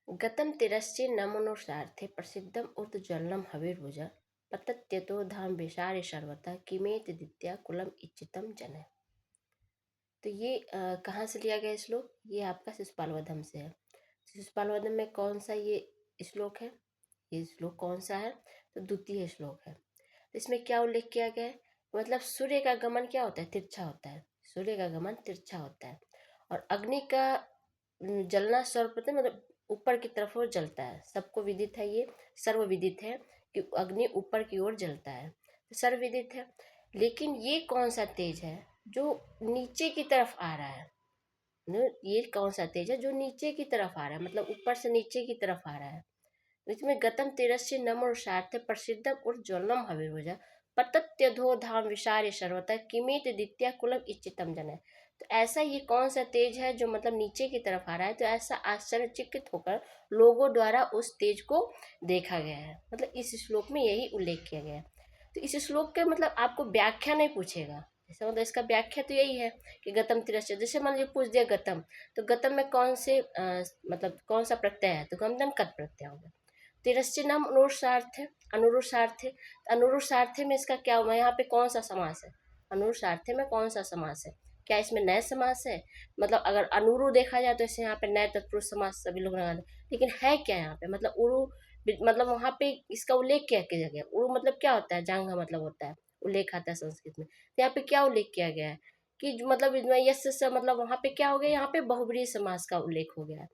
गतं तिरश्चि नमनुसार्थे प्रसिद्धम ऊर्ध्वजलम हविर्भुजा पतत्यतो धाम विशारे सर्वतः किमेत दित्या कुलम इच्छितम जन। तो ये कहाँ से लिया गया श्लोक? ये आपका शिशुपाल वधम से है। शिशुपाल वधम में कौन सा ये श्लोक है? ये श्लोक कौन सा है? तो द्वितीय श्लोक है। तो इसमें क्या उल्लेख किया गया है? मतलब सूर्य का गमन क्या होता है? तिरछा होता है। सूर्य का गमन तिरछा होता है और अग्नि का जलना सर्वप्रथम मतलब ऊपर की तरफ वो जलता है। सबको विदित है, ये सर्व विदित है कि अग्नि ऊपर की ओर जलता है, तो सर्व विदित है। लेकिन ये कौन सा तेज है जो नीचे की तरफ आ रहा है? ये कौन सा तेज है जो नीचे की तरफ आ रहा है, मतलब ऊपर से नीचे की तरफ आ रहा है? इसमें गतम तेरस्य नमो सार्थ प्रसिद्धम उज्ज्वलम हविर्भुजा पतत्यधो धाम विशार्य सर्वतः किमित दित्या कुलम इच्छितम जन। तो ऐसा ये कौन सा तेज है जो मतलब नीचे की तरफ आ रहा है? तो ऐसा आश्चर्यचकित होकर लोगों द्वारा उस तेज को देखा गया है। मतलब इस श्लोक में यही उल्लेख किया गया है। तो इस श्लोक के मतलब आपको व्याख्या नहीं पूछेगा, जैसे मतलब इसका व्याख्या तो यही है कि गतम तिरस्य, जैसे मान लीजिए पूछ दिया गतम, तो गतम में कौन से मतलब कौन सा प्रत्यय है? तो गमदम कत प्रत्यय होगा। तिरस्य नाम अनुरुसार्थ है, अनुरुसार्थ है। अनुरुसार्थ में इसका क्या हुआ? यहाँ पे कौन सा समास है? अनुरुसार्थ में कौन सा समास है? क्या इसमें नए समास है? मतलब अगर अनुरु देखा जाए तो इसे यहाँ पे नए तत्पुरुष समास सभी लोग लगा दें, लेकिन है क्या यहाँ पे? मतलब उरु, मतलब वहाँ पे इसका उल्लेख क्या किया गया? उरु मतलब क्या होता है? जांघ मतलब होता है, उल्लेख आता है संस्कृत में। तो यहाँ पे क्या उल्लेख किया गया है कि मतलब यस से मतलब वहाँ पे क्या हो गया? यहाँ पे बहुब्रीहि समास का उल्लेख हो गया है।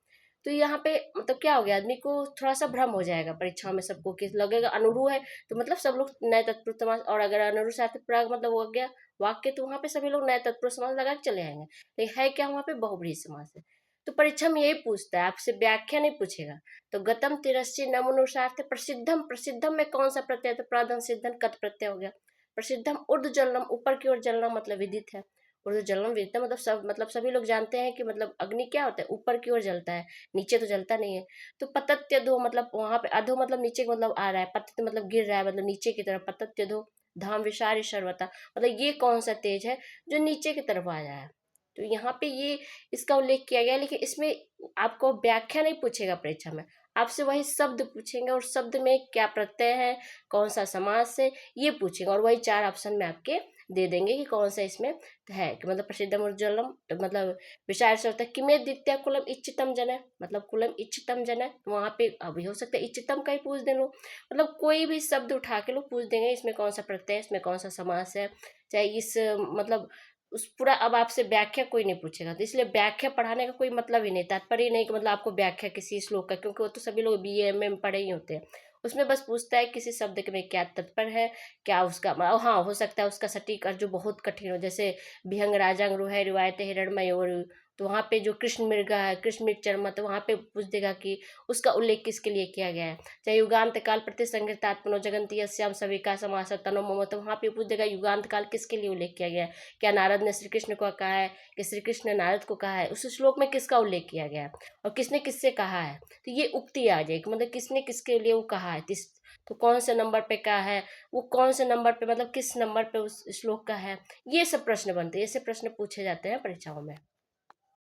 तो यहाँ पे मतलब क्या हो गया? आदमी को थोड़ा सा भ्रम हो जाएगा परीक्षा में, सबको कि लगेगा अनुरु है तो मतलब सब लोग नए तत्पुरुष समास, और अगर अनुरु साथ प्राग मतलब हो गया वाक्य, तो वहाँ पे सभी लोग नए तत्पुरुष समास लगा के चले आएंगे। लेकिन है क्या? वहाँ पे बहुब्रीहि समास है। तो परीक्षा में यही पूछता है, आपसे व्याख्या नहीं पूछेगा। तो गतम तिरस्य नमनुसार्थ प्रसिद्धम, प्रसिद्धम में कौन सा प्रत्यय? तो प्राधन सिद्धन कत प्रत्यय हो गया। प्रसिद्धम ऊर्ध्व जलनम, ऊपर की ओर जलना मतलब विदित है। ऊर्ध्व जलनम विदित है, मतलब सब, मतलब सभी लोग जानते हैं कि मतलब अग्नि क्या होता है? ऊपर की ओर जलता है, नीचे तो जलता नहीं है। तो पतत्यधो मतलब वहां पे अधो मतलब नीचे मतलब आ रहा है, पतित मतलब गिर रहा है, मतलब नीचे की तरफ। पतत्यधो धाम विशारी सर्वता, मतलब ये कौन सा तेज है जो नीचे की तरफ आ रहा है? तो यहाँ पे ये इसका उल्लेख किया गया है, लेकिन इसमें आपको व्याख्या नहीं पूछेगा परीक्षा में। आपसे वही शब्द पूछेंगे और शब्द में क्या प्रत्यय है, कौन सा समास है, ये पूछेंगे, और वही 4 ऑप्शन में आपके दे देंगे कि कौन सा इसमें है। कि मतलब प्रसिद्धम उज्ज्वलम, तो मतलब विशाल से होता है किमे द्वितीय कुलम इच्छितम जन, मतलब कुलम इच्छितम जन, वहाँ पे अभी हो सकता है इच्छितम का ही पूछ दे लो। मतलब कोई भी शब्द उठा के लोग पूछ देंगे इसमें कौन सा प्रत्यय है, इसमें कौन सा समास है, चाहे इस मतलब उस पूरा। अब आपसे व्याख्या कोई नहीं पूछेगा, तो इसलिए व्याख्या पढ़ाने का कोई मतलब ही नहीं, तात्पर्य नहीं कि मतलब आपको व्याख्या किसी श्लोक का, क्योंकि वो तो सभी लोग BA MA में पढ़े ही होते हैं। उसमें बस पूछता है किसी शब्द के में क्या तात्पर्य है, क्या उसका हाँ हो सकता है उसका सटीक अर्थ जो बहुत कठिन हो, जैसे विहंग राजांग रुहै रिवायते हिरण्मय, और तो वहाँ पे जो कृष्ण मृगा है, कृष्ण मृग चर्मा, तो वहाँ पे पूछ देगा कि उसका उल्लेख किसके लिए किया गया है। चाहे युगांत काल प्रतिसंहृतात्मनो जगंती यस्याम सविका समास तनो मम, तो वहाँ पे पूछ देगा युगांत काल किसके लिए उल्लेख किया गया है। क्या नारद ने श्री कृष्ण को कहा है कि श्री कृष्ण ने नारद को कहा है? उस श्लोक में किसका उल्लेख किया गया है और किसने किससे कहा है? तो ये उक्ति आ जाएगी, मतलब किसने किसके लिए वो कहा है, किस, तो कौन से नंबर पे कहा है, वो कौन से नंबर पे, मतलब किस नंबर पे उस श्लोक का है। ये सब प्रश्न बनते हैं, ऐसे प्रश्न पूछे जाते हैं परीक्षाओं में।